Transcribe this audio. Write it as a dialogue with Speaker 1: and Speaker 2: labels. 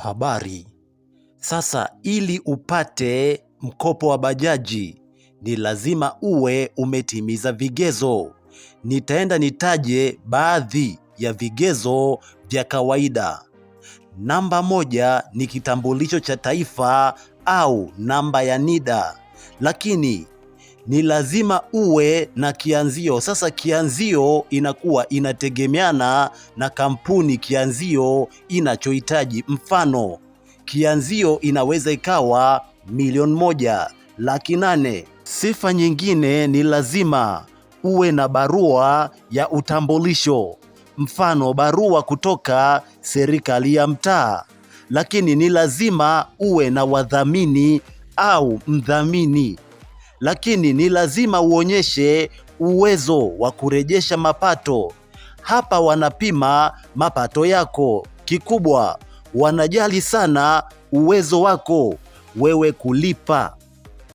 Speaker 1: Habari. Sasa ili upate mkopo wa bajaji ni lazima uwe umetimiza vigezo. Nitaenda nitaje baadhi ya vigezo vya kawaida. Namba 1 ni kitambulisho cha taifa au namba ya NIDA. Lakini ni lazima uwe na kianzio. Sasa kianzio inakuwa inategemeana na kampuni kianzio inachohitaji. Mfano, kianzio inaweza ikawa 1,000,000, 800,000. Sifa nyingine ni lazima uwe na barua ya utambulisho. Mfano, barua kutoka serikali ya mtaa. Lakini ni lazima uwe na wadhamini au mdhamini. Lakini ni lazima uonyeshe uwezo wa kurejesha mapato. Hapa wanapima mapato yako. Kikubwa, wanajali sana uwezo wako wewe kulipa.